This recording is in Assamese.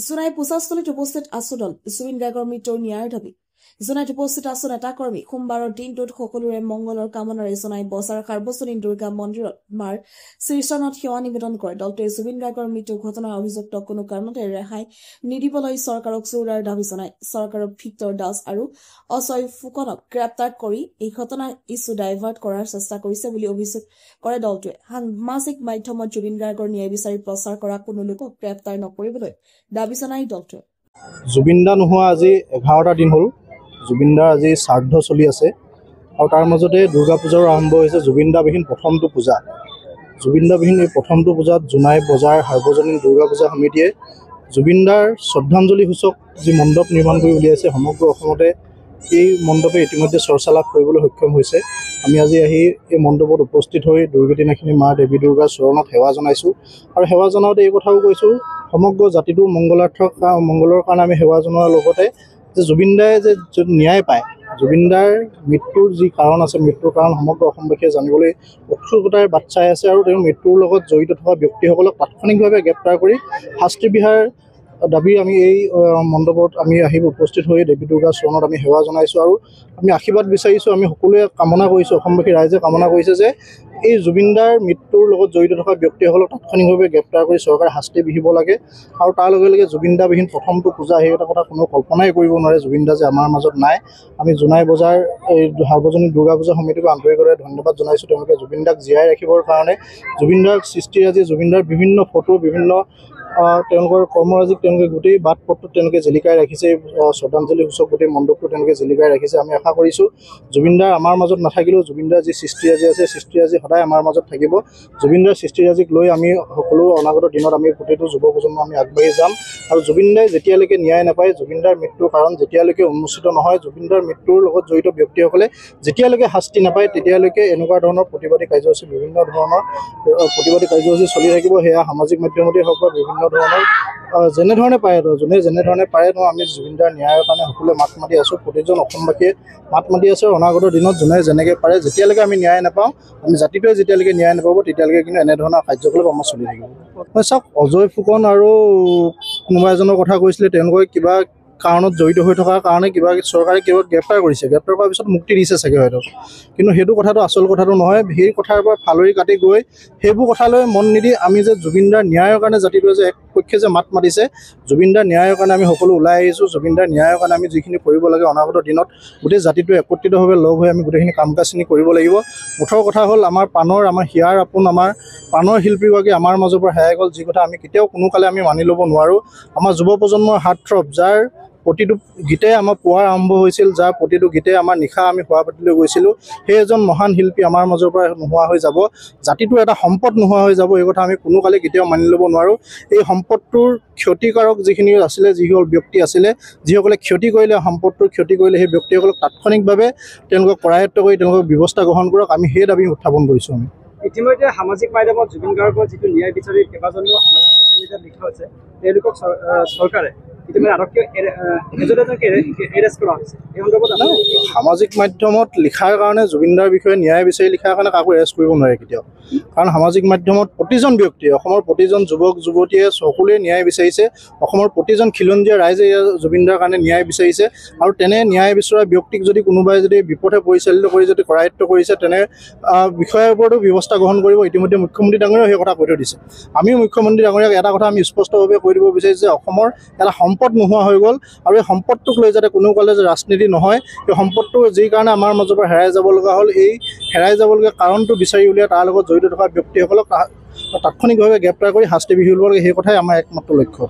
জুনাই পূজাস্থলীত উপস্থিত আছু দল জুবিন গাৰ্গৰ মৃত্যুৰ ন্যায়ৰ দাবী জুনাইত উপস্থিত আছু নেতাকৰ্মী সোমবাৰৰ দিনটোত সকলোৰে মংগলৰ কামনাৰে জনাই বজাৰ সাৰ্বজনীন দুৰ্গা মন্দিৰত মাৰ শীৰ্ষনাথ সেৱা নিবেদন কৰে। দলটোৱে জুবিন গাৰ্গৰ মৃত্যু ঘটনাৰ অভিযুক্তক কোনো কাৰণতে ৰেহাই নিদিবলৈ চৰকাৰক জোৰাৰ দাবী জনায়। চৰকাৰক ভিক্টৰ দাস আৰু অজয় ফুকনক গ্ৰেপ্তাৰ কৰি এই ঘটনাৰ ইছ্যু ডাইভাৰ্ট কৰাৰ চেষ্টা কৰিছে বুলি অভিযোগ কৰে দলটোৱে। সামাজিক মাধ্যমত জুবিন গাৰ্গৰ ন্যায় বিচাৰি প্ৰচাৰ কৰা কোনো লোকক গ্ৰেপ্তাৰ নকৰিবলৈ দাবী জনায় দলটোৱে। জুবিন দা নোহোৱা আজি 11টা দিন হ'ল। জুবিন দাৰ আজি শ্ৰাদ্ধ চলি আছে আৰু তাৰ মাজতে দুৰ্গা পূজাও আৰম্ভ হৈছে। জুবিন দাবিহীন প্ৰথমটো পূজা। জুবিন দাবিহীন এই প্ৰথমটো পূজাত জোনাই বজাৰ সাৰ্বজনীন দুৰ্গা পূজা সমিতিয়ে জুবিন দাৰ শ্ৰদ্ধাঞ্জলি সূচক যি মণ্ডপ নিৰ্মাণ কৰি উলিয়াইছে, সমগ্ৰ অসমতে এই মণ্ডপে ইতিমধ্যে চৰ্চা লাভ কৰিবলৈ সক্ষম হৈছে। আমি আজি আহি এই মণ্ডপত উপস্থিত হৈ দুৰ্গতিনাশিনী মা দেৱী দুৰ্গাৰ চৰণত সেৱা জনাইছোঁ আৰু সেৱা জনাওঁতে এই কথাও কৈছোঁ, সমগ্ৰ জাতিটোৰ মংগলৰ কাৰণে আমি সেৱা জনোৱাৰ লগতে যে জুবিন দাই যে ন্যায় পায়, জুবিন দাৰ মৃত্যুৰ যি কাৰণ আছে, মৃত্যুৰ কাৰণ সমগ্ৰ অসমবাসীয়ে জানিবলৈ উৎসুকতাৰ বাট চাই আছে আৰু তেওঁৰ মৃত্যুৰ লগত জড়িত থকা ব্যক্তিসকলক তাৎক্ষণিকভাৱে গ্ৰেপ্তাৰ কৰি শাস্তি বিহাৰ দাবী আমি এই মণ্ডপত আমি আহি উপস্থিত হৈ দেৱী দুৰ্গাৰ চৰণত আমি সেৱা জনাইছোঁ আৰু আমি আশীৰ্বাদ বিচাৰিছোঁ। আমি সকলোৱে কামনা কৰিছোঁ, অসমবাসী ৰাইজে কামনা কৰিছে যে এই জুবিন দাৰ মৃত্যুৰ লগত জড়িত থকা ব্যক্তিসকলক তাৎক্ষণিকভাৱে গ্ৰেপ্তাৰ কৰি চৰকাৰে শাস্তি বিহিব লাগে আৰু তাৰ লগে লগে জুবিন দাবিহীন প্ৰথমটো পূজা, সেই এটা কথা কোনো কল্পনাই কৰিব নোৱাৰে জুবিন দা যে আমাৰ মাজত নাই। আমি জোনাই বজাৰ এই সাৰ্বজনীন দুৰ্গা পূজা সমিতিক আন্তৰিকভাৱে ধন্যবাদ জনাইছোঁ। তেওঁলোকে জুবিন দাক জীয়াই ৰাখিবৰ কাৰণে জুবিন দাৰ সৃষ্টিৰাজি, জুবিন দাৰ বিভিন্ন ফটো, বিভিন্ন তেওঁলোকৰ কৰ্মৰাজিক তেওঁলোকে গোটেই বাট পথটোত তেওঁলোকে জিলিকাই ৰাখিছে। শ্ৰদ্ধাঞ্জলি সূচক গোটেই মণ্ডপটো তেওঁলোকে জিলিকাই ৰাখিছে। আমি আশা কৰিছোঁ জুবিন দাৰ আমাৰ মাজত নাথাকিলেও জুবিন দাৰ যি সৃষ্টিৰাজি আছে, সৃষ্টিৰাজি সদায় আমাৰ মাজত থাকিব। জুবিন দাৰ সৃষ্টিৰাজিক লৈ আমি সকলো অনাগত দিনত আমি প্ৰতিটো যুৱ প্ৰজন্ম আমি আগবাঢ়ি যাম আৰু জুবিন দাই যেতিয়ালৈকে ন্যায় নাপায়, জুবিন দাৰ মৃত্যুৰ কাৰণ যেতিয়ালৈকে উন্মোচিত নহয়, জুবিন দাৰ মৃত্যুৰ লগত জড়িত ব্যক্তিসকলে যেতিয়ালৈকে শাস্তি নাপায়, তেতিয়ালৈকে এনেকুৱা ধৰণৰ প্ৰতিবাদী কাৰ্যসূচী, বিভিন্ন ধৰণৰ প্ৰতিবাদী কাৰ্যসূচী চলি থাকিব। সেয়া সামাজিক মাধ্যমতেই হওক বা বিভিন্ন ধৰণৰ যেনেধৰণে পাৰে, যোনে যেনেধৰণে পাৰে আমি জুবিন দাৰ ন্যায়ৰ কাৰণে সকলোৱে মাত মাতি আছোঁ। প্ৰতিজন অসমবাসীয়ে মাত মাতি আছে। অনাগত দিনত যোনে যেনেকৈ পাৰে, যেতিয়ালৈকে আমি ন্যায় নাপাওঁ, আমি জাতিটোৱে যেতিয়ালৈকে ন্যায় নাপাব, তেতিয়ালৈকে কিন্তু এনেধৰণৰ কাৰ্যকলাপ আমাৰ চলি থাকিব। চাওক, অজয় ফুকন আৰু কোনোবা এজনৰ কথা কৈছিলে, তেওঁলোকে কিবা কাৰণত জড়িত হৈ থকাৰ কাৰণে চৰকাৰে গ্ৰেপ্তাৰ কৰিছে, গ্ৰেপ্তাৰ কৰাৰ পিছত মুক্তি দিছে চাগে হয়তো, কিন্তু সেইটো কথাটো আচল কথাটো নহয়। সেই কথাৰ পৰা ফালৰি কাটি গৈ সেইবোৰ কথালৈ মন নিদি আমি যে জুবিন দাৰ ন্যায়ৰ কাৰণে জাতিটোৱে যে একপক্ষে যে মাত মাতিছে, জুবিন দাৰ ন্যায়ৰ কাৰণে আমি সকলো ওলাই আহিছোঁ। জুবিন দাৰ ন্যায়ৰ কাৰণে আমি যিখিনি কৰিব লাগে অনাগত দিনত গোটেই জাতিটোৱে একত্ৰিতভাৱে লগ হৈ আমি গোটেইখিনি কাম কাজখিনি কৰিব লাগিব। মুঠৰ কথা হ'ল, আমাৰ হিয়াৰ আপোন আমাৰ প্ৰাণৰ শিল্পীগৰাকী আমাৰ মাজৰ পৰা হেৰাই গ'ল, যি কথা আমি কেতিয়াও কোনো কালে আমি মানি ল'ব নোৱাৰোঁ। আমাৰ যুৱ প্ৰজন্মৰ হাৰ্টথ্ৰব, যাৰ প্ৰতিটো গীতে আমাৰ পুৱাৰ আৰম্ভ হৈছিল, যাৰ প্ৰতিটো গীতে আমাৰ নিশা আমি শুৱা পাতিলৈ গৈছিলোঁ, সেই এজন মহান শিল্পী আমাৰ মাজৰ পৰা নোহোৱা হৈ যাব। জাতিটোৰ এটা সম্পদ নোহোৱা হৈ যাব, এই কথা আমি কোনো কালে কেতিয়াও মানি ল'ব নোৱাৰোঁ। এই সম্পদটোৰ ক্ষতিকাৰক যিখিনি আছিলে, যিসকল ব্যক্তি আছিলে, যিসকলে ক্ষতি কৰিলে, সম্পদটোৰ ক্ষতি কৰিলে, সেই ব্যক্তিসকলক তাৎক্ষণিকভাৱে তেওঁলোকক কৰায়ত্ব কৰি তেওঁলোকক ব্যৱস্থা গ্ৰহণ কৰক, আমি সেই দাবী উত্থাপন কৰিছোঁ। আমি ইতিমধ্যে সামাজিক মাধ্যমত জুবিন গাৰ্গৰ যিটো ন্যায় বিচাৰি কেইবাজনেও সামাজিক ছ'চিয়েল মিডিয়াত লিখা হৈছে, তেওঁলোকক চৰকাৰে ইতিমধ্যে আৰক্ষীয়ে এৰেষ্ট কৰা হৈছে। এই সন্দৰ্ভত সামাজিক মাধ্যমত লিখাৰ কাৰণে, জুবিন দাৰ বিষয়ে ন্যায় বিচাৰি লিখাৰ কাৰণে কাকো এৰেষ্ট কৰিব নোৱাৰে কেতিয়াও, কাৰণ সামাজিক মাধ্যমত প্ৰতিজন ব্যক্তিয়ে, অসমৰ প্ৰতিজন যুৱক যুৱতীয়ে সকলোৱে ন্যায় বিচাৰিছে। অসমৰ প্ৰতিজন খিলঞ্জীয়া ৰাইজে জুবিন দাৰ কাৰণে ন্যায় বিচাৰিছে আৰু তেনে ন্যায় বিচৰা ব্যক্তিক যদি কোনোবাই যদি বিপথে পৰিচালিত কৰি যদি কৰায়ত্ব কৰিছে, তেনে বিষয়ৰ ওপৰতো ব্যৱস্থা গ্ৰহণ কৰিব। ইতিমধ্যে মুখ্যমন্ত্ৰী ডাঙৰীয়াও সেই কথা কৈ থৈ দিছে। আমিও মুখ্যমন্ত্ৰী ডাঙৰীয়াক এটা কথা আমি স্পষ্টভাৱে কৈ দিব বিচাৰিছোঁ যে অসমৰ এটা সম্পদ নোহোৱা হৈ গ'ল আৰু এই সম্পদটোক লৈ যাতে কোনো কালে যে ৰাজনীতি নহয়, এই সম্পদটো যি কাৰণে আমাৰ মাজৰ পৰা হেৰাই যাব লগা হ'ল, এই হেৰাই যাবলগীয়া কাৰণটো বিচাৰি উলিয়াই তাৰ লগত জড়িত থকা ব্যক্তিসকলক তাৎক্ষণিকভাৱে গ্ৰেপ্তাৰ কৰি শাস্তি বিহিব লাগে, সেই কথাই আমাৰ একমাত্ৰ লক্ষ্য।